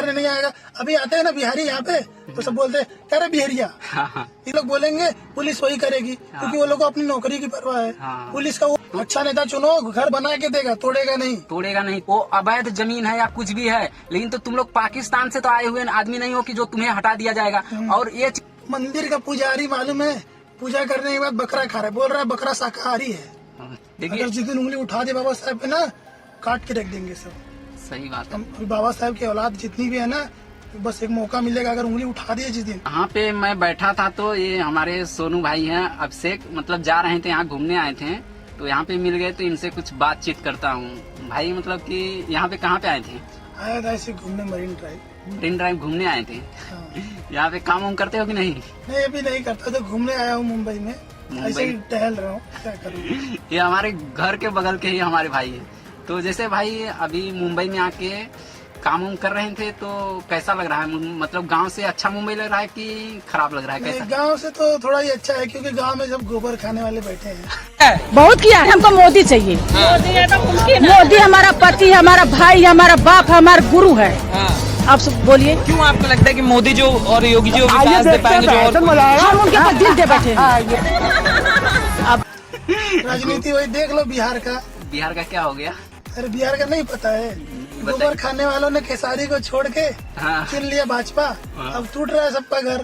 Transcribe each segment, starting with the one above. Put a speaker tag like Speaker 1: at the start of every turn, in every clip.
Speaker 1: करने नहीं आएगा। अभी आते हैं ना बिहारी यहाँ पे तो सब बोलते हैं कह रहे बिहारिया। ये लोग बोलेंगे पुलिस वही करेगी, क्योंकि वो लोग को अपनी नौकरी की परवाह है। पुलिस का वो अच्छा नेता चुनो, घर बना के देगा, तोड़ेगा नहीं।
Speaker 2: वो अवैध जमीन है या कुछ भी है, लेकिन तो तुम लोग पाकिस्तान से तो आए हुए आदमी नहीं हो कि जो तुम्हें हटा दिया जाएगा। और ये
Speaker 1: मंदिर का पुजारी मालूम है, पूजा करने के बाद बकरा खा रहा है, बोल रहा है बकरा शाकाहारी है। अगर जिस दिन उंगली उठा दे बाबा साहब पे ना, काट के रख देंगे सब।
Speaker 2: सही बात है।
Speaker 1: बाबा साहब की औलाद जितनी भी है ना, बस एक मौका मिलेगा, अगर उंगली उठा दिए जिस दिन।
Speaker 2: यहाँ पे मैं बैठा था तो ये हमारे सोनू भाई हैं अभिषेक, मतलब जा रहे थे यहाँ घूमने आए थे, तो यहाँ पे मिल गए तो इनसे कुछ बातचीत करता हूँ। भाई मतलब कि यहाँ पे कहाँ पे आए थे?
Speaker 1: आया था ऐसे घूमने, मरीन ड्राइव
Speaker 2: घूमने आए थे। यहाँ पे काम वाम करते हो कि नहीं?
Speaker 1: नहीं, अभी नहीं करता, तो घूमने आया हूँ मुंबई में, ऐसे ही टहल रहा हूँ, क्या करूँ।
Speaker 2: ये हमारे घर के बगल के ही हमारे भाई है। तो जैसे भाई अभी मुंबई में आके काम वाम कर रहे थे, तो कैसा लग रहा है? मतलब गांव से अच्छा मुंबई लग रहा है कि खराब लग रहा है? कैसा?
Speaker 1: गांव से तो थोड़ा ही अच्छा है, क्योंकि गांव में सब गोबर खाने वाले बैठे हैं।
Speaker 3: बहुत किया है, हमको मोदी चाहिए। मोदी हमारा पति, हमारा भाई, हमारा बाप, हमारा गुरु है। आप सब बोलिए,
Speaker 4: क्यों आपको लगता है कि मोदी जो और योगी जी विकास दे पाएंगे जो और
Speaker 3: हम उनके पास दिल दे बैठे।
Speaker 1: अब राजनीति वही देख लो बिहार का।
Speaker 2: बिहार का क्या हो गया?
Speaker 1: अरे बिहार का नहीं पता है? गोबर खाने वालों ने खेसारी को छोड़ के चुन लिया भाजपा। अब टूट रहा है सबका घर,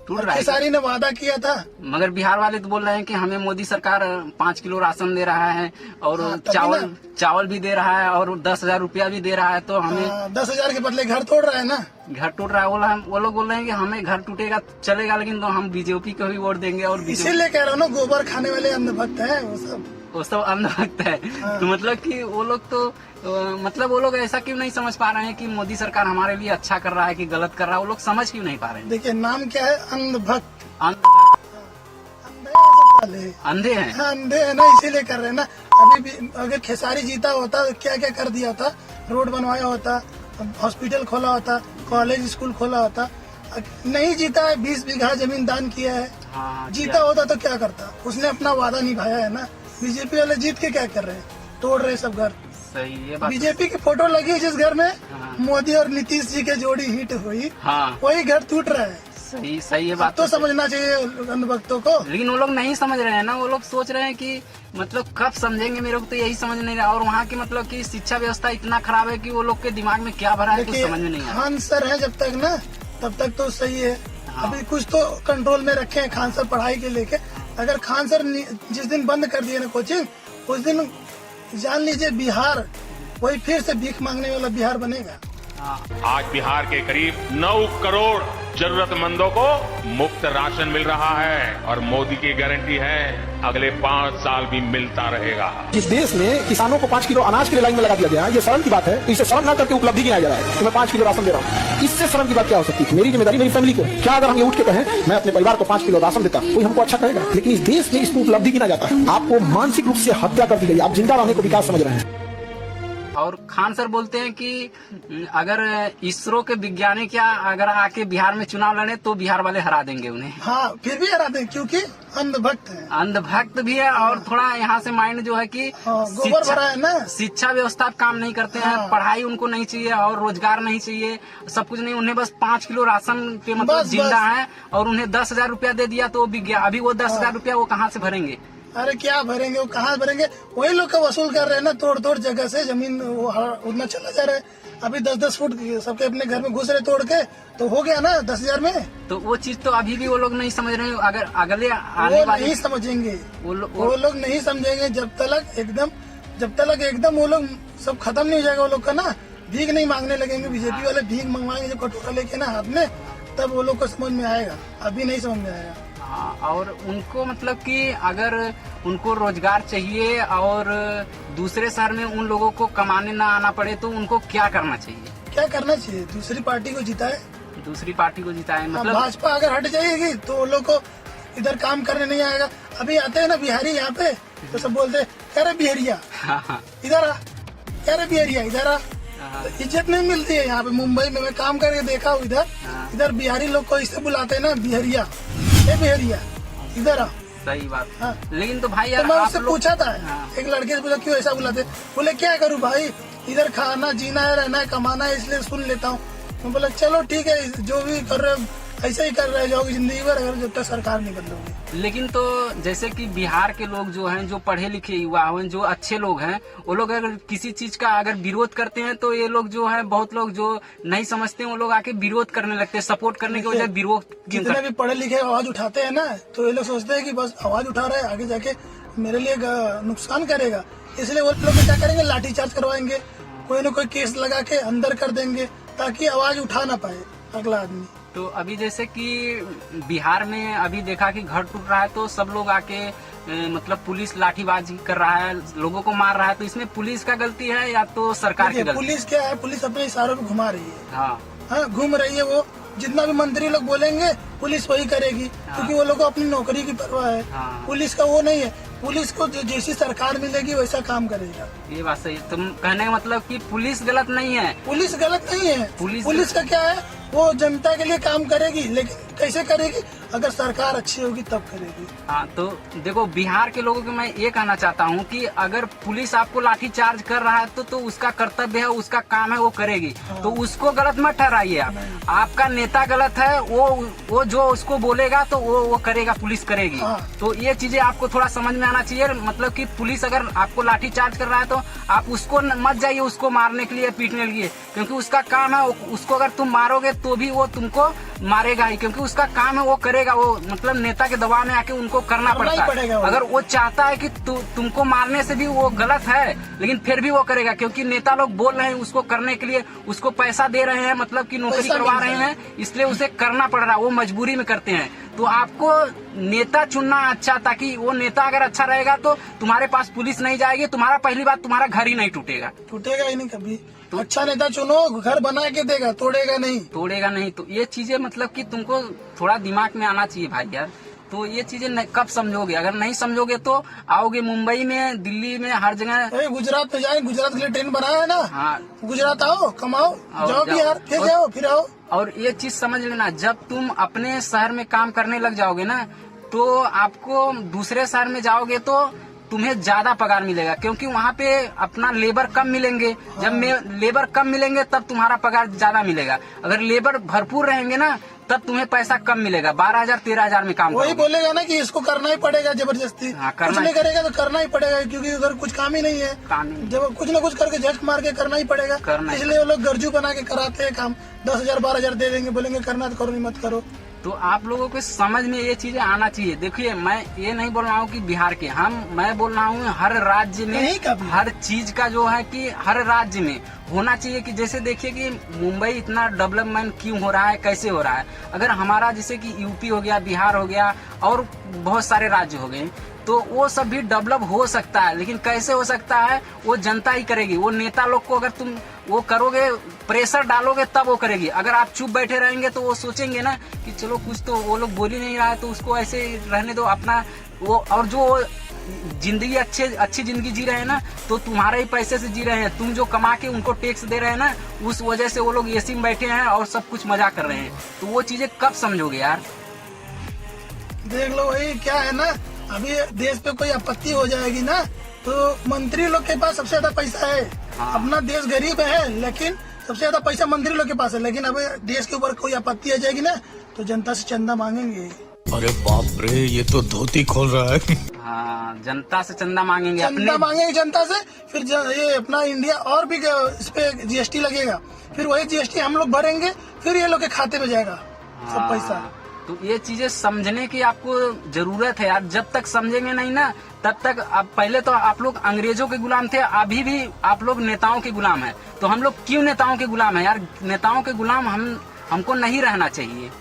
Speaker 2: टूट रहा है।
Speaker 1: खेसारी ने वादा किया था,
Speaker 2: मगर बिहार वाले तो बोल रहे हैं कि हमें मोदी सरकार 5 किलो राशन दे रहा है और चावल भी दे रहा है और 10,000 रुपया भी दे रहा है। तो हमें
Speaker 1: 10,000 के बदले घर तोड़ रहा है ना।
Speaker 2: घर टूट रहा है। वो लोग बोल रहे हैं कि हमें घर टूटेगा चलेगा, लेकिन तो हम बीजेपी को भी वोट देंगे। और
Speaker 1: इसीलिए कह रहा हूँ ना, गोबर खाने वाले अंधभक्त है
Speaker 2: वो सब अंधभक्त है। तो मतलब कि वो लोग तो मतलब वो लोग ऐसा क्यों नहीं समझ पा रहे हैं कि मोदी सरकार हमारे लिए अच्छा कर रहा है कि गलत कर रहा है? वो लोग समझ क्यों नहीं पा रहे हैं?
Speaker 1: देखिए नाम क्या है, अंधभक्त।
Speaker 2: अंधे हैं।
Speaker 1: अंधे है ना, इसीलिए कर रहे हैं ना। अभी भी अगर खेसारी जीता होता तो क्या क्या कर दिया होता, रोड बनवाया होता, हॉस्पिटल खोला होता, कॉलेज स्कूल खोला होता। नहीं जीता है, 20 बीघा जमीन दान किया है। जीता होता तो क्या करता? उसने अपना वादा निभाया है ना। बीजेपी वाले जीत के क्या कर रहे हैं? तोड़ रहे सब घर।
Speaker 2: सही है बात।
Speaker 1: बीजेपी की फोटो लगी है जिस घर में मोदी और नीतीश जी के जोड़ी हिट हुई, वही घर टूट रहा है।
Speaker 2: सही है बात।
Speaker 1: तो समझना चाहिए अंधभक्तों को,
Speaker 2: लेकिन वो लोग नहीं समझ रहे हैं ना। वो लोग सोच रहे हैं कि मतलब कब समझेंगे, मेरे को तो यही समझ नहीं रहा। और वहाँ की मतलब कि शिक्षा व्यवस्था इतना खराब है कि वो लोग के दिमाग में क्या भरा है कुछ समझ में नहीं आ रहा।
Speaker 1: खान सर है जब तक ना, तब तक तो सही है। अभी कुछ तो कंट्रोल में रखे हैं खान सर पढ़ाई के लेके। अगर खान सर जिस दिन बंद कर दिए ना कोचिंग, उस दिन जान लीजिए बिहार वही फिर से भीख मांगने वाला बिहार बनेगा।
Speaker 5: आज बिहार के करीब 9 करोड़ जरूरतमंदों को मुफ्त राशन मिल रहा है और मोदी की गारंटी है अगले 5 साल भी मिलता रहेगा।
Speaker 6: इस देश में किसानों को 5 किलो अनाज के लिए लाइन में लगा दिया गया है, ये शर्म की बात है। तो इसे शर्म ना करके उपलब्धि गिनाया जा रहा है कि मैं 5 किलो राशन दे रहा हूँ। इससे शर्म की बात क्या हो सकती है? मेरी जिम्मेदारी मेरी फैमिली को है। क्या अगर हम ये उठ के कहें मैं अपने परिवार को 5 किलो राशन देता, कोई हमको अच्छा कहेगा? लेकिन इस देश में इसको उपलब्धि गिना जाता है। आपको मानसिक रूप से हत्या कर दी गई, आप जिंदा रहने को विकास समझ रहे हैं।
Speaker 2: और खान सर बोलते हैं कि अगर इसरो के वैज्ञानिक या अगर आके बिहार में चुनाव लड़े तो बिहार वाले हरा देंगे उन्हें।
Speaker 1: हाँ, फिर भी हरा देंगे, क्योंकि अंधभक्त है।
Speaker 2: अंधभक्त भी है और थोड़ा यहाँ से माइंड जो है कि
Speaker 1: गोबर भरा है ना।
Speaker 2: शिक्षा व्यवस्था काम नहीं करते हैं। पढ़ाई उनको नहीं चाहिए और रोजगार नहीं चाहिए, सब कुछ नहीं। उन्हें बस 5 किलो राशन पे मतलब जिंदा है और उन्हें 10,000 रुपया दे दिया तो अभी वो 10,000 रुपया वो कहाँ से भरेंगे?
Speaker 1: अरे क्या भरेंगे, वो कहाँ भरेंगे? वही लोग का वसूल कर रहे हैं ना, तोड़ जगह से जमीन उतना चला जा रहा है। अभी 10-10 फुट सबके अपने घर में घुस रहे तोड़ के, तो हो गया ना 10,000 में।
Speaker 2: तो वो चीज तो अभी भी वो लोग नहीं समझ रहे हैं। अगर अगले आने वाले
Speaker 1: नहीं समझेंगे, वो लोग नहीं समझेंगे जब तक एकदम वो लोग सब खत्म नहीं हो जाएगा। वो लोग का ना भीख नहीं मांगने लगेंगे। बीजेपी वाले भीख मंगवाएंगे जब कटोरा लेके ना हाथ में, तब वो लोग को समझ में आएगा। अभी नहीं समझ में आएगा।
Speaker 2: और उनको मतलब कि अगर उनको रोजगार चाहिए और दूसरे शहर में उन लोगों को कमाने ना आना पड़े तो उनको क्या करना चाहिए?
Speaker 1: क्या करना चाहिए? दूसरी पार्टी को जिताए।
Speaker 2: मतलब
Speaker 1: भाजपा अगर हट जाएगी तो वो लोग को इधर काम करने नहीं आएगा। अभी आते हैं ना बिहारी यहाँ पे, तो सब बोलते हैं कह रहे बिहारिया, इधर आ, कह रहे बिहारिया इधर आ। तो इज्जत नहीं मिलती है यहाँ पे। मुंबई में मैं काम करके देखा हूँ, इधर बिहारी लोग को इससे बुलाते हैं ना, बिहारिया, बिहारिया इधर आ।
Speaker 2: सही बात। लेकिन तो भाई यार,
Speaker 1: तो मैं उससे पूछा था, एक लड़के से पूछा क्यों ऐसा बुलाते? बोले क्या करूँ भाई, इधर खाना जीना है, रहना है, कमाना है, इसलिए सुन लेता हूँ। मैं बोला चलो ठीक है, जो भी कर रहे हो ऐसे ही कर रहे जाओगे जिंदगी भर, अगर जब तक सरकार नहीं बदलोगी।
Speaker 2: लेकिन तो जैसे कि बिहार के लोग जो हैं, जो पढ़े लिखे युवा हैं, जो अच्छे लोग हैं, वो लोग अगर किसी चीज का अगर विरोध करते हैं तो ये लोग जो है, बहुत लोग जो नहीं समझते हैं वो लोग आके विरोध करने लगते हैं, सपोर्ट करने के बजाय विरोध क्यों
Speaker 1: जितने
Speaker 2: करते
Speaker 1: भी पढ़े लिखे आवाज उठाते हैं ना, तो ये लोग सोचते हैं कि बस आवाज उठा रहे हैं, आगे जाके मेरे लिए नुकसान करेगा, इसलिए वो लोग क्या करेंगे, लाठीचार्ज करवाएंगे, कोई ना कोई केस लगा के अंदर कर देंगे ताकि आवाज उठा ना पाए अगला आदमी।
Speaker 2: तो अभी जैसे कि बिहार में अभी देखा कि घर टूट रहा है तो सब लोग आके मतलब पुलिस लाठीबाजी कर रहा है, लोगों को मार रहा है, तो इसमें पुलिस का गलती है या तो सरकार की गलती?
Speaker 1: पुलिस क्या है, पुलिस अपने इशारों पे घुमा रही है।
Speaker 2: हाँ,
Speaker 1: घूम रही है। वो जितना भी मंत्री लोग बोलेंगे पुलिस वही करेगी, क्योंकि वो लोग को अपनी नौकरी की परवाह है। पुलिस का वो नहीं है, पुलिस को जैसी सरकार मिलेगी वैसा काम करेगा।
Speaker 2: ये बात सही है। तुम कहने का मतलब कि पुलिस गलत नहीं है?
Speaker 1: पुलिस गलत नहीं है।
Speaker 2: पुलिस
Speaker 1: का क्या है, वो जनता के लिए काम करेगी, लेकिन कैसे करेगी, अगर सरकार अच्छी होगी तब करेगी।
Speaker 2: हाँ, तो देखो बिहार के लोगों को मैं ये कहना चाहता हूँ कि अगर पुलिस आपको लाठी चार्ज कर रहा है तो उसका कर्तव्य है, उसका काम है, वो करेगी। तो उसको गलत मत ठहराइए आप। आपका नेता गलत है, वो जो उसको बोलेगा तो वो करेगा, पुलिस करेगी। तो ये चीजें आपको थोड़ा समझ में आना चाहिए। मतलब कि पुलिस अगर आपको लाठी चार्ज कर रहा है तो आप उसको मत जाइए उसको मारने के लिए, पीटने के लिए, क्योंकि उसका काम है। उसको अगर तुम मारोगे तो भी वो तुमको मारेगा ही, क्योंकि उसका काम है, वो करेगा। वो मतलब नेता के दबाव में आके उनको करना पड़ता है। अगर वो चाहता है कि तुमको मारने से भी वो गलत है, लेकिन फिर भी वो करेगा, क्योंकि नेता लोग बोल रहे हैं उसको करने के लिए, उसको पैसा दे रहे हैं, मतलब कि नौकरी करवा रहे हैं, इसलिए उसे करना पड़ रहा है, वो मजबूरी में करते हैं। तो आपको नेता चुनना अच्छा, ताकि वो नेता अगर अच्छा रहेगा तो तुम्हारे पास पुलिस नहीं जाएगी, तुम्हारा पहली बात तुम्हारा घर ही नहीं टूटेगा
Speaker 1: ही नहीं कभी। तो अच्छा नेता चुनो, घर बना के देगा, तोड़ेगा नहीं। तो ये चीजें मतलब कि तुमको थोड़ा दिमाग में आना चाहिए भाई यार। तो ये चीजें कब समझोगे? अगर नहीं समझोगे तो आओगे मुंबई में, दिल्ली में, हर जगह। गुजरात में जाए, गुजरात के लिए ट्रेन बनाया है ना।
Speaker 2: हाँ,
Speaker 1: गुजरात आओ, कमाओ, जाओ बिहार, फिर आओ।
Speaker 2: और ये चीज समझ लेना, जब तुम अपने शहर में काम करने लग जाओगे ना, तो आपको दूसरे शहर में जाओगे तो तुम्हें ज्यादा पगार मिलेगा, क्योंकि वहाँ पे अपना लेबर कम मिलेंगे। जब लेबर कम मिलेंगे तब तुम्हारा पगार ज्यादा मिलेगा। अगर लेबर भरपूर रहेंगे ना तब तुम्हें पैसा कम मिलेगा, 12,000 13,000 में काम। वही
Speaker 1: बोलेगा ना कि इसको करना ही पड़ेगा जबरदस्ती। कुछ नहीं करेगा तो करना ही पड़ेगा, क्योंकि उधर कुछ काम ही नहीं है। जब कुछ न कुछ करके झटक मार के करना ही पड़ेगा। इसलिए वो लोग गर्जू बना के कराते हैं काम। 10,000 12,000 दे देंगे, बोलेंगे करना तो करो, नहीं मत करो। तो आप लोगों को समझ में ये चीजें आना चाहिए। देखिए, मैं ये नहीं बोल रहा हूँ कि बिहार के, मैं बोल रहा हूँ हर राज्य में, हर चीज का जो है कि हर राज्य में होना चाहिए। कि जैसे देखिए कि मुंबई इतना डेवलपमेंट क्यों हो रहा है, कैसे हो रहा है। अगर हमारा जैसे कि यूपी हो गया, बिहार हो गया, और बहुत सारे राज्य हो गए, तो वो सब भी डेवलप हो सकता है। लेकिन कैसे हो सकता है, वो जनता ही करेगी। वो नेता लोग को अगर तुम वो करोगे, प्रेशर डालोगे, तब वो करेगी। अगर आप चुप बैठे रहेंगे तो वो सोचेंगे ना कि चलो कुछ तो वो लोग बोल ही नहीं रहा है, तो उसको ऐसे रहने दो अपना वो। और जो जिंदगी अच्छी जिंदगी जी रहे हैं ना, तो तुम्हारे ही पैसे से जी रहे हैं। तुम जो कमा के उनको टैक्स दे रहे हैं ना, उस वजह से वो लोग एसी में बैठे हैं और सब कुछ मजा कर रहे हैं। तो वो चीजें कब समझोगे यार? देख लो, वही क्या है ना, अभी देश पे कोई आपत्ति हो जाएगी ना, तो मंत्री लोग के पास सबसे ज्यादा पैसा है। अपना देश गरीब है, लेकिन सबसे ज्यादा पैसा मंत्री लोग के पास है। लेकिन अब देश के ऊपर कोई आपत्ति आ जाएगी ना, तो जनता से चंदा मांगेंगे।
Speaker 7: अरे बाप रे, ये तो धोती खोल रहा है।
Speaker 2: हाँ, जनता से चंदा मांगेंगे,
Speaker 1: मांगेंगे जनता से। फिर ये अपना इंडिया और भी इस पे जीएसटी लगेगा, फिर वही जीएसटी हम लोग भरेंगे, फिर ये लोग के खाते में जाएगा सब पैसा। तो ये चीजें समझने की आपको जरूरत है यार। जब तक समझेंगे नहीं ना, तब तक। अब पहले तो आप लोग अंग्रेजों के गुलाम थे, अभी भी आप लोग नेताओं के गुलाम हैं। तो हम लोग क्यों नेताओं के गुलाम हैं यार? नेताओं के गुलाम हमको नहीं रहना चाहिए,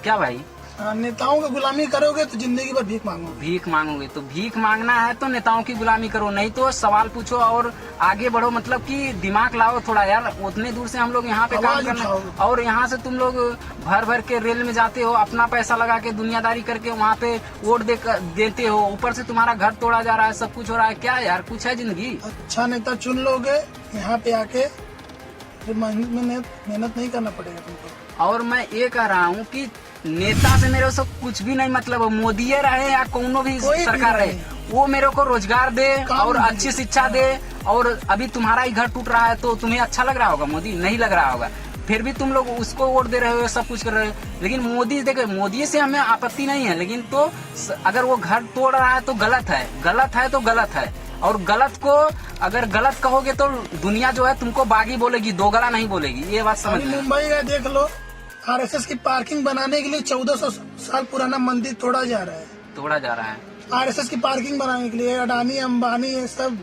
Speaker 1: क्या भाई? नेताओं की गुलामी करोगे तो जिंदगी भर भीख मांगोगे। तो भीख मांगना है तो नेताओं की गुलामी करो, नहीं तो सवाल पूछो और आगे बढ़ो। मतलब कि दिमाग लाओ थोड़ा यार। उतने दूर से हम लोग यहाँ पे काम करना, और यहाँ से तुम लोग भर के रेल में जाते हो, अपना पैसा लगा के दुनियादारी करके वहाँ पे वोट देते हो। ऊपर से तुम्हारा घर तोड़ा जा रहा है, सब कुछ हो रहा है। क्या यार, कुछ है जिंदगी? अच्छा नेता चुन लोगे, यहाँ पे आके मेहनत नहीं करना पड़ेगा तुमको। और मैं ये कह रहा हूँ कि नेता से मेरे से कुछ भी नहीं मतलब, मोदी रहे या कोनो भी सरकार रहे, वो मेरे को रोजगार दे और अच्छी शिक्षा दे। और अभी तुम्हारा ही घर टूट रहा है तो तुम्हें अच्छा लग रहा होगा? मोदी नहीं लग रहा होगा।
Speaker 2: फिर भी तुम लोग उसको वोट दे रहे हो, सब कुछ कर रहे हो। लेकिन मोदी, देखो मोदी से हमें आपत्ति नहीं है, लेकिन तो अगर वो घर तोड़ रहा है तो गलत है, गलत है तो गलत है। और गलत को अगर गलत कहोगे तो दुनिया जो है तुमको बागी बोलेगी, दोगला नहीं बोलेगी। ये बात समझ लो।
Speaker 1: मुंबई का देख लो, आरएसएस की पार्किंग बनाने के लिए 1400 साल पुराना मंदिर तोड़ा जा रहा है। आरएसएस की पार्किंग बनाने के लिए अडानी अंबानी ये सब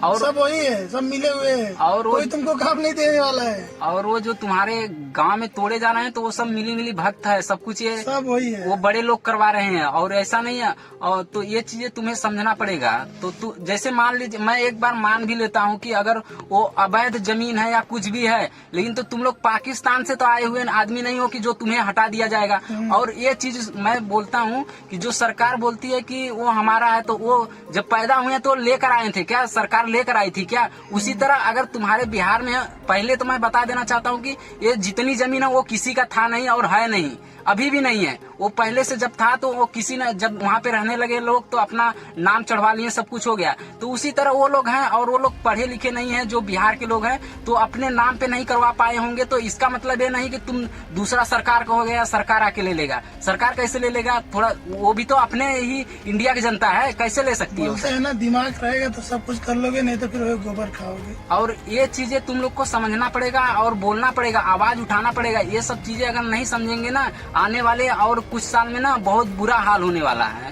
Speaker 2: और
Speaker 1: सब वही है, सब मिले हुए हैं,
Speaker 2: और
Speaker 1: कोई तुमको काम नहीं देने वाला है।
Speaker 2: और वो जो तुम्हारे गांव में तोड़े जा रहे हैं तो वो सब मिली भक्त है, सब कुछ ये
Speaker 1: सब वही है।
Speaker 2: वो बड़े लोग करवा रहे हैं, और ऐसा नहीं है। और तो ये चीजें तुम्हें समझना पड़ेगा। तो तू जैसे मान लीजिए, मैं एक बार मान भी लेता हूँ कि अगर वो अवैध जमीन है या कुछ भी है, लेकिन तो तुम लोग पाकिस्तान से तो आए हुए आदमी नहीं हो कि जो तुम्हें हटा दिया जाएगा। और ये चीज मैं बोलता हूँ कि जो सरकार बोलती है कि वो हमारा है, तो वो जब पैदा हुए तो लेकर आए थे क्या? सरकार लेकर आई थी क्या? उसी तरह अगर तुम्हारे बिहार में, पहले तो मैं बता देना चाहता हूँ कि ये जितनी जमीन है वो किसी का था नहीं और है नहीं, अभी भी नहीं है। वो पहले से जब था तो वो किसी ने, जब वहाँ पे रहने लगे लोग तो अपना नाम चढ़वा लिए, सब कुछ हो गया। तो उसी तरह वो लोग हैं, और वो लोग पढ़े लिखे नहीं हैं जो बिहार के लोग हैं, तो अपने नाम पे नहीं करवा पाए होंगे। तो इसका मतलब ये नहीं कि तुम दूसरा सरकार कहोगे या सरकार आके ले लेगा। सरकार कैसे ले लेगा? थोड़ा वो भी तो अपने ही इंडिया की जनता है, कैसे ले सकती है?
Speaker 1: बोलते हैं ना, दिमाग रहेगा तो सब कुछ कर लोगे, नहीं तो फिर वही गोबर खाओगे।
Speaker 2: और ये चीजें तुम लोग को समझना पड़ेगा और बोलना पड़ेगा, आवाज उठाना पड़ेगा। ये सब चीजें अगर नहीं समझेंगे ना, आने वाले और कुछ साल में ना बहुत बुरा हाल होने वाला है।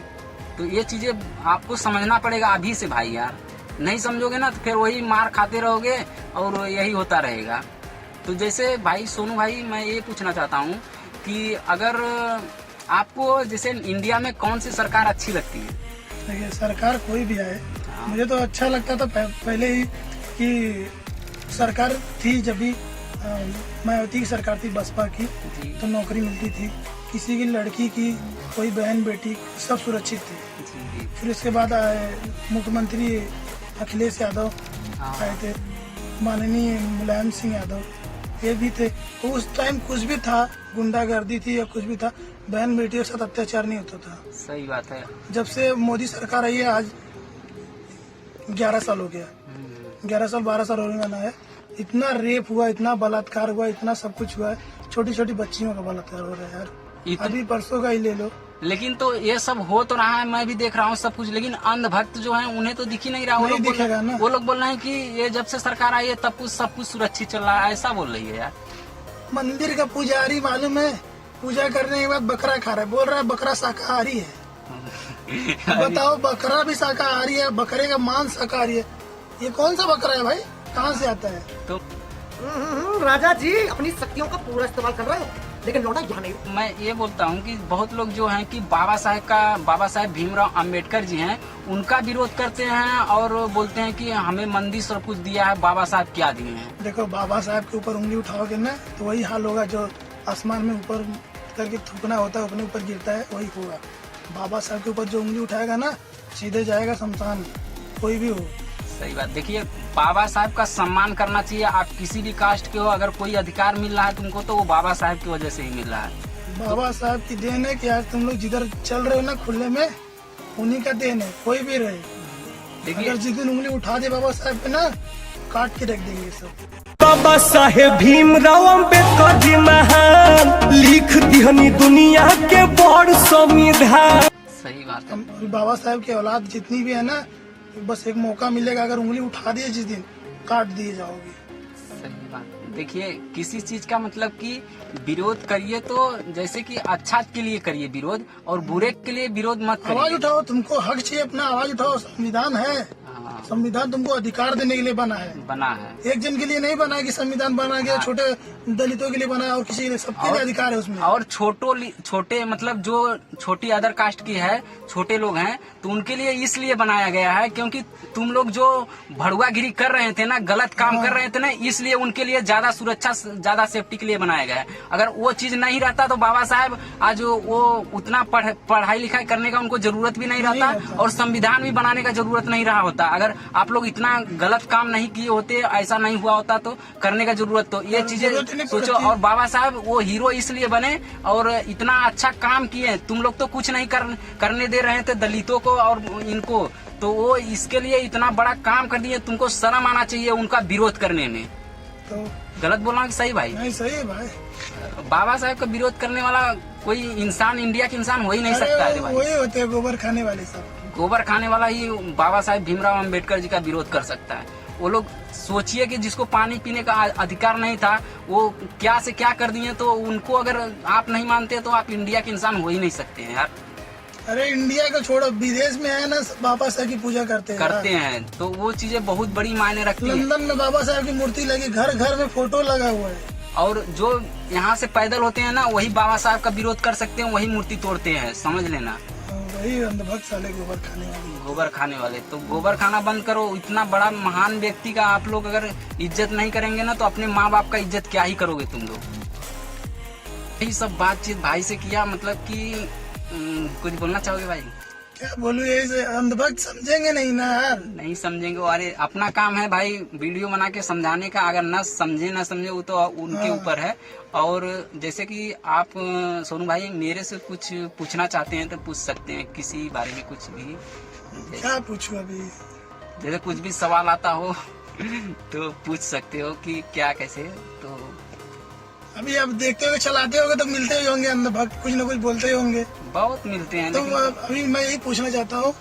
Speaker 2: तो ये चीजें आपको समझना पड़ेगा अभी से भाई यार। नहीं समझोगे ना तो फिर वही मार खाते रहोगे और यही होता रहेगा। तो जैसे भाई सोनू भाई, मैं ये पूछना चाहता हूँ कि अगर आपको जैसे इंडिया में कौन सी सरकार अच्छी लगती है?
Speaker 1: देखिए, सरकार कोई भी आए, मुझे तो अच्छा लगता था पहले ही कि सरकार थी, जब भी मायावती की सरकार थी बसपा की, तो नौकरी मिलती थी किसी की, लड़की की, कोई बहन बेटी, सब सुरक्षित थी। फिर उसके बाद मुख्यमंत्री अखिलेश यादव आए थे, माननीय मुलायम सिंह यादव, ये भी थे। तो उस टाइम कुछ भी था, गुंडागर्दी थी या कुछ भी था, बहन बेटियों के साथ अत्याचार नहीं होता था।
Speaker 2: सही बात है।
Speaker 1: जब से मोदी सरकार आई है, आज 11 साल हो गया, 11 साल 12 साल होने वाला है। इतना रेप हुआ, इतना बलात्कार हुआ, इतना सब कुछ हुआ है। छोटी छोटी बच्चियों का बलात्कार हो रहा है यार, अभी परसों का ही ले लो।
Speaker 2: लेकिन तो ये सब हो तो रहा है, मैं भी देख रहा हूँ सब कुछ, लेकिन अंधभक्त जो हैं उन्हें तो दिख ही नहीं रहा।
Speaker 1: नहीं दिखेगा ना।
Speaker 2: वो लोग बोल रहे हैं कि ये जब से सरकार आई है तब कुछ सब कुछ सुरक्षित चल रहा है, ऐसा बोल रही है यार।
Speaker 1: मंदिर का पुजारी मालूम है, पूजा करने के बाद बकरा खा रहा है, बोल रहा है बकरा शाकाहारी है। बताओ, बकरा भी शाकाहारी है, बकरे का मांस शाकाहारी है, ये कौन सा बकरा है भाई? कहाँ से आता है?
Speaker 2: तो
Speaker 8: राजा जी अपनी शक्तियों का पूरा इस्तेमाल कर रहे हो, लेकिन लौटा यहाँ नहीं।
Speaker 2: मैं ये बोलता हूँ कि बहुत लोग जो हैं कि बाबा साहेब भीमराव अंबेडकर जी हैं, उनका विरोध करते हैं और बोलते हैं कि हमें मंदिर सब कुछ दिया है, बाबा साहब क्या दिए हैं।
Speaker 1: देखो, बाबा साहब के ऊपर उंगली उठाओगे ना तो वही हाल होगा, जो आसमान में ऊपर करके थूकना होता है अपने ऊपर गिरता है, वही होगा। बाबा साहब के ऊपर जो उंगली उठाएगा ना, सीधे जाएगा शमशान, कोई भी हो।
Speaker 2: सही बात। देखिए, बाबा साहब का सम्मान करना चाहिए। आप किसी भी कास्ट के हो, अगर कोई अधिकार मिल रहा है तुमको तो वो बाबा साहब की वजह से ही मिल रहा है।
Speaker 1: बाबा साहब की देन है कि आज तुम लोग जिधर चल रहे हो ना खुले में, उन्हीं का देन है, कोई भी रहे।
Speaker 2: देखिए,
Speaker 1: अगर जिस दिन उंगली उठा दे बाबा साहब पे ना, काट के रख देंगे सब।
Speaker 9: बाबा साहेब भीमराव अम्बेडकर जी महान, लिख दिहनी दुनिया के बड़ संविधान।
Speaker 2: सही बात है।
Speaker 1: बाबा साहब की औलाद जितनी भी है ना, बस एक मौका मिलेगा, अगर उंगली उठा दिए जिस दिन, काट दिए जाओगे।
Speaker 2: सही बात। देखिए, किसी चीज का मतलब कि विरोध करिए तो जैसे कि अच्छा के लिए करिए विरोध, और बुरे के लिए विरोध मत करिए।
Speaker 1: आवाज उठाओ, तुमको हक चाहिए अपना, आवाज उठाओ। संविधान है, संविधान तुमको अधिकार देने के लिए बना है। एक जन के लिए नहीं बना है कि संविधान बना गया, छोटे दलितों के लिए बना है और किसी के लिए, सबके लिए अधिकार है उसमें।
Speaker 2: और छोटे मतलब जो छोटी अदर कास्ट की है, छोटे लोग हैं, तो उनके लिए इसलिए बनाया गया है क्योंकि तुम लोग जो भड़ुआगिरी कर रहे थे ना, गलत काम कर रहे थे ना, इसलिए उनके लिए ज्यादा सुरक्षा, ज्यादा सेफ्टी के लिए बनाया गया है। अगर वो चीज नहीं रहता तो बाबा साहब आज वो उतना पढ़ाई लिखाई करने का उनको जरूरत भी नहीं रहता, और संविधान भी बनाने का जरूरत नहीं रहा होता। अगर आप लोग इतना गलत काम नहीं किए होते, ऐसा नहीं हुआ होता तो करने का जरूरत, तो ये चीजें सोचो। और बाबा साहब वो हीरो इसलिए बने और इतना अच्छा काम किए। तुम लोग तो कुछ नहीं करने दे रहे थे दलितों को और इनको, तो वो इसके लिए इतना बड़ा काम कर दिए। तुमको शर्म आना चाहिए उनका विरोध करने में।
Speaker 1: तो
Speaker 2: गलत बोल रहा हूँ कि सही भाई?
Speaker 1: नहीं सही है भाई।
Speaker 2: बाबा साहब का विरोध करने वाला कोई इंसान इंडिया के इंसान हो ही नहीं सकता है भाई।
Speaker 1: वही होते हैं गोबर खाने वाले सब।
Speaker 2: गोबर खाने वाला ही बाबा साहेब भीमराव अंबेडकर जी का विरोध कर सकता है। वो लोग सोचिए कि जिसको पानी पीने का अधिकार नहीं था वो क्या से क्या कर दिए, तो उनको अगर आप नहीं मानते तो आप इंडिया के इंसान हो ही नहीं सकते हैं यार।
Speaker 1: अरे इंडिया को छोड़ो, विदेश में है ना बाबा साहब की पूजा करते
Speaker 2: हैं तो वो चीजें बहुत बड़ी मायने रखती है।
Speaker 1: लंदन में बाबा साहब की मूर्ति लगी, घर घर में फोटो लगा हुआ है।
Speaker 2: और जो यहाँ से पैदल होते हैं ना वही बाबा साहब का विरोध कर सकते हैं, वही मूर्ति तोड़ते हैं, समझ लेना।
Speaker 1: वही अंधभक्त साले गोबर खाने वाले।
Speaker 2: गोबर खाने वाले तो गोबर खाना बंद करो। इतना बड़ा महान व्यक्ति का आप लोग अगर इज्जत नहीं करेंगे ना तो अपने माँ बाप का इज्जत क्या ही करोगे तुम लोग। यही सब बातचीत भाई से किया, मतलब कि कुछ बोलना चाहोगे भाई?
Speaker 1: क्या बोलूं, ये अंधभक्त समझेंगे नहीं ना यार। नहीं
Speaker 2: समझेंगे। अरे अपना काम है भाई वीडियो बना के समझाने का, अगर न समझे वो तो उनके ऊपर है। और जैसे कि आप सोनू भाई मेरे से कुछ पूछना चाहते हैं तो पूछ सकते हैं, किसी बारे में कुछ भी।
Speaker 1: क्या पूछूं अभी?
Speaker 2: जैसे कुछ भी सवाल आता हो तो पूछ सकते हो कि क्या कैसे। तो
Speaker 1: अभी आप देखते हुए चलाते होगे तो मिलते ही होंगे अंधभक्त, कुछ न कुछ बोलते ही होंगे।
Speaker 2: बहुत मिलते हैं।
Speaker 1: तो अभी मैं यही पूछना चाहता हूँ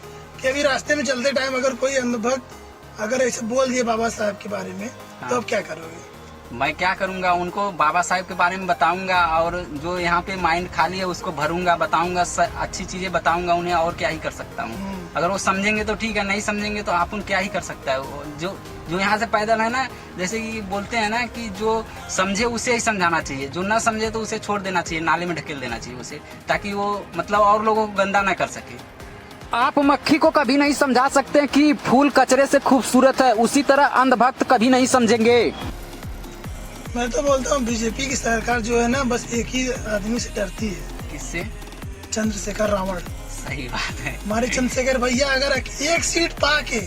Speaker 1: कि अभी रास्ते में चलते टाइम अगर कोई अंधभक्त अगर ऐसे बोल दिए बाबा साहब के बारे में तो आप क्या करोगे?
Speaker 2: मैं क्या करूंगा, उनको बाबा साहब के बारे में बताऊंगा और जो यहाँ पे माइंड खाली है उसको भरूंगा, बताऊंगा, अच्छी चीजें बताऊंगा उन्हें। और क्या ही कर सकता हूँ। अगर वो समझेंगे तो ठीक है, नहीं समझेंगे तो आप उन क्या ही कर सकता है। जो यहाँ से पैदल है ना, जैसे कि बोलते हैं ना कि जो समझे उसे ही समझाना चाहिए, जो ना समझे तो उसे छोड़ देना चाहिए, नाले में ढकेल देना चाहिए उसे, ताकि वो मतलब और लोगों को गंदा न कर सके।
Speaker 10: आप मक्खी को कभी नहीं समझा सकते कि फूल कचरे से खूबसूरत है, उसी तरह अंधभक्त कभी नहीं समझेंगे।
Speaker 1: मैं तो बोलता हूँ बीजेपी की सरकार जो है ना बस एक ही आदमी से डरती है।
Speaker 2: किससे?
Speaker 1: चंद्रशेखर रावण।
Speaker 2: सही बात है।
Speaker 1: हमारे चंद्रशेखर भैया अगर एक सीट पाके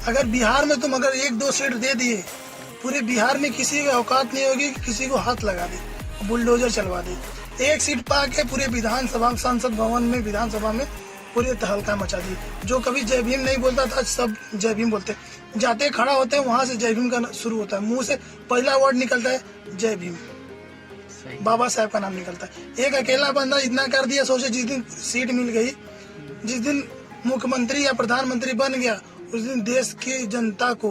Speaker 1: अगर बिहार में तुम अगर 1-2 सीट दे दिए, पूरे बिहार में किसी की औकात नहीं होगी कि किसी को हाथ लगा दे, बुलडोजर चलवा दे। एक सीट पाके पूरे विधानसभा, संसद भवन में, विधानसभा में पूरे तहलका मचा दी। जो कभी जय भीम नहीं बोलता था सब जय भीम बोलते, जाते खड़ा होते हैं वहां से जय भीम का शुरू होता है, मुंह से पहला वर्ड निकलता है जय भीम, बाबा साहब का नाम निकलता है। एक अकेला बंदा इतना कर दिया, सोचे जिस दिन सीट मिल गई, जिस दिन मुख्यमंत्री या प्रधानमंत्री बन गया, उस दिन देश की जनता को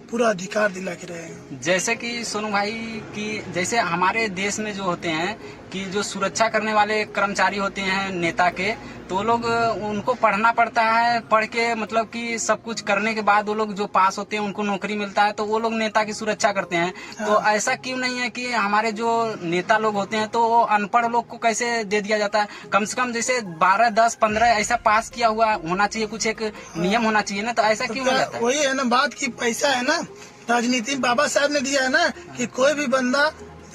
Speaker 1: पूरा अधिकार दिला के रहेगा।
Speaker 2: जैसे कि सोनू भाई की जैसे हमारे देश में जो होते हैं कि जो सुरक्षा करने वाले कर्मचारी होते हैं नेता के, तो वो लोग उनको पढ़ना पड़ता है, पढ़ के मतलब कि सब कुछ करने के बाद वो लोग जो पास होते हैं उनको नौकरी मिलता है, तो वो लोग नेता की सुरक्षा करते हैं। तो ऐसा क्यों नहीं है कि हमारे जो नेता लोग होते हैं तो वो अनपढ़ लोग को कैसे दे दिया जाता है? कम से कम जैसे 12, 10, 15 ऐसा पास किया हुआ होना चाहिए, कुछ एक नियम होना चाहिए ना, तो ऐसा क्यों हो जाता है?
Speaker 1: वही है ना बात की पैसा है ना, राजनीति बाबा साहब ने दिया है ना कि कोई भी बंदा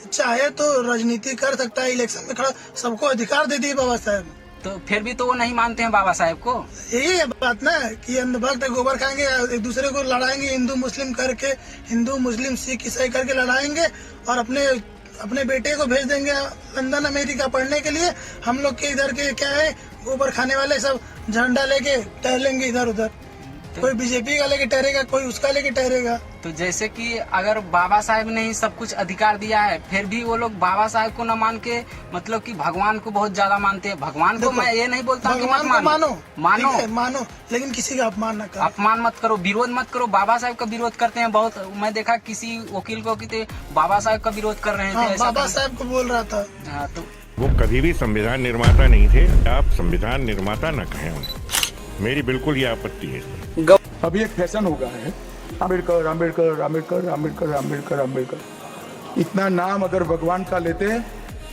Speaker 1: चाहे तो राजनीति कर सकता है, इलेक्शन में खड़ा, सबको अधिकार दे दिए बाबा साहब।
Speaker 2: तो फिर भी तो वो नहीं मानते हैं बाबा साहब को।
Speaker 1: यही है बात ना कि अंधभक्त गोबर खाएंगे, एक दूसरे को लड़ाएंगे, हिंदू मुस्लिम करके, हिंदू मुस्लिम सिख ईसाई करके लड़ाएंगे और अपने बेटे को भेज देंगे लंदन अमेरिका पढ़ने के लिए। हम लोग के इधर के क्या है, गोबर खाने वाले सब झंडा लेके टहलेंगे इधर उधर, कोई बीजेपी का लेके ठहरेगा, कोई उसका लेके ठहरेगा।
Speaker 2: तो जैसे कि अगर बाबा साहब ने ही सब कुछ अधिकार दिया है, फिर भी वो लोग बाबा साहब को न मान के मतलब कि भगवान को बहुत ज्यादा मानते हैं। भगवान को मैं ये नहीं बोलता कि मत मानो, लेकिन किसी का अपमान न करो, अपमान मत करो, विरोध मत करो। बाबा साहब का विरोध करते हैं बहुत, मैं देखा किसी वकील को कि बाबा साहब का विरोध कर रहे थे,
Speaker 1: बाबा साहब को बोल रहा था।
Speaker 2: तो
Speaker 5: वो कभी भी संविधान निर्माता नहीं थे, आप संविधान निर्माता न कहें उन्हें, मेरी बिल्कुल ये आपत्ति है।
Speaker 6: अभी एक फैशन हो गया है, अम्बेडकर अम्बेडकर अम्बेडकर अम्बेडकर अम्बेडकर अम्बेडकर। इतना नाम अगर भगवान का लेते हैं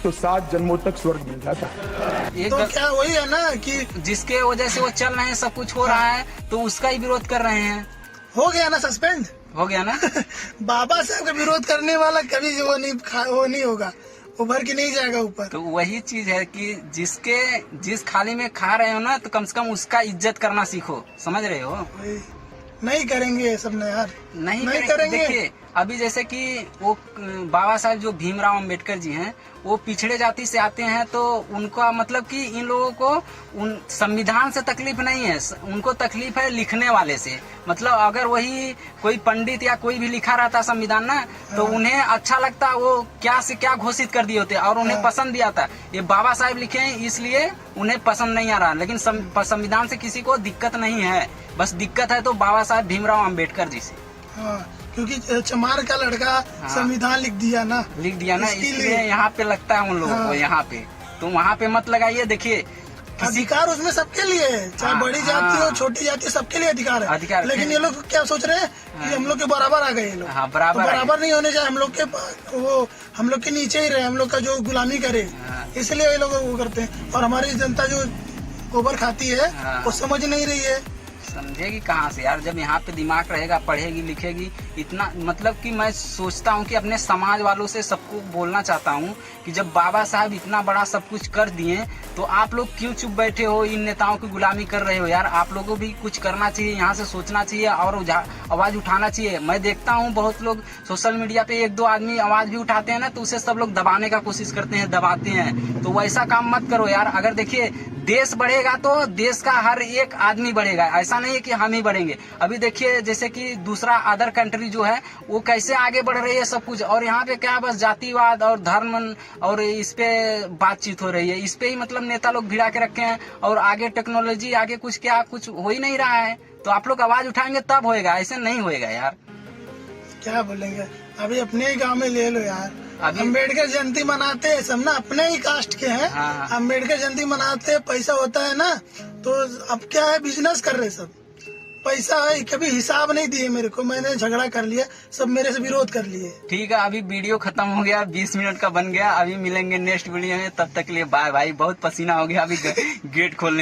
Speaker 6: तो 7 जन्मों तक स्वर्ग मिल जाता है।
Speaker 1: तो क्या वही है ना कि
Speaker 2: जिसके वजह से वो चल रहे हैं, सब कुछ हो रहा है, तो उसका ही विरोध कर रहे हैं।
Speaker 1: हो गया ना, सस्पेंड
Speaker 2: हो गया ना।
Speaker 1: बाबा साहब का विरोध करने वाला कभी वो नहीं होगा, उभर के नहीं जाएगा ऊपर।
Speaker 2: तो वही चीज है कि जिस खाली में खा रहे हो ना, तो कम से कम उसका इज्जत करना सीखो, समझ रहे हो?
Speaker 1: नहीं करेंगे ये सब ना यार,
Speaker 2: नहीं करेंगे। देखिए अभी जैसे कि वो बाबा साहब जो भीमराव अंबेडकर जी हैं, वो पिछड़े जाति से आते हैं, तो उनका मतलब कि इन लोगों को उन संविधान से तकलीफ नहीं है, उनको तकलीफ है लिखने वाले से। मतलब अगर वही कोई पंडित या कोई भी लिखा रहता संविधान ना, तो उन्हें अच्छा लगता, वो क्या से क्या घोषित कर दिए होते और उन्हें पसंद भी आता। ये बाबा साहब लिखे हैं इसलिए उन्हें पसंद नहीं आ रहा, लेकिन संविधान से किसी को दिक्कत नहीं है। बस दिक्कत है तो बाबा साहब भीमराव अंबेडकर जी से।
Speaker 1: क्योंकि चमार का लड़का संविधान लिख दिया ना,
Speaker 2: इसलिए यहाँ पे लगता है उन लोगों को यहाँ पे। तो वहाँ पे मत लगाइए। देखिए
Speaker 1: अधिकार उसमें सबके लिए है, चाहे बड़ी जाति हो छोटी जाति, सबके लिए अधिकार है। लेकिन ये लोग क्या सोच रहे हैं कि हम लोग के बराबर आ गए ये लोग। बराबर नहीं होने चाहिए, हम लोग के वो हम लोग के नीचे ही रहे, हम लोग का जो गुलामी करे, इसलिए ये लोग वो करते हैं। और हमारी जनता जो गोबर खाती है वो समझ नहीं रही है।
Speaker 2: समझेगी कहाँ से यार, जब यहाँ पे दिमाग रहेगा, पढ़ेगी लिखेगी। इतना मतलब कि मैं सोचता हूँ कि अपने समाज वालों से सबको बोलना चाहता हूँ कि जब बाबा साहब इतना बड़ा सब कुछ कर दिए, तो आप लोग क्यों चुप बैठे हो, इन नेताओं की गुलामी कर रहे हो यार। आप लोगों को भी कुछ करना चाहिए, यहाँ से सोचना चाहिए और आवाज उठाना चाहिए। मैं देखता हूँ बहुत लोग सोशल मीडिया पे एक दो आदमी आवाज भी उठाते हैं ना, तो उसे सब लोग दबाने का कोशिश करते हैं, दबाते हैं। तो वैसा काम मत करो यार। अगर देखिए देश बढ़ेगा तो देश का हर एक आदमी बढ़ेगा, ऐसा नहीं है कि हम ही बढ़ेंगे। अभी देखिए जैसे कि दूसरा अदर कंट्री जो है वो कैसे आगे बढ़ रही है सब कुछ, और यहाँ पे क्या बस जातिवाद और धर्म और इस पे बातचीत हो रही है। इस पे ही मतलब नेता लोग भिड़ा के रखे हैं, और आगे टेक्नोलॉजी आगे कुछ हो ही नहीं रहा है। तो आप लोग आवाज उठाएंगे तब होएगा, ऐसे नहीं होएगा यार।
Speaker 1: क्या बोलेंगे, अभी अपने ही गाँव में ले लो यार, अम्बेडकर जयंती मनाते हैं सब ना, अपने ही कास्ट के हैं। अम्बेडकर जयंती मनाते हैं, पैसा होता है ना, तो अब क्या है बिजनेस कर रहे सब, पैसा है। कभी हिसाब नहीं दिए मेरे को, मैंने झगड़ा कर लिया, सब मेरे से विरोध कर लिए।
Speaker 2: ठीक है, अभी वीडियो खत्म हो गया, 20 मिनट का बन गया। अभी मिलेंगे नेक्स्ट वीडियो में, तब तक के लिए बाय बाय। बहुत पसीना हो गया अभी गेट खोलने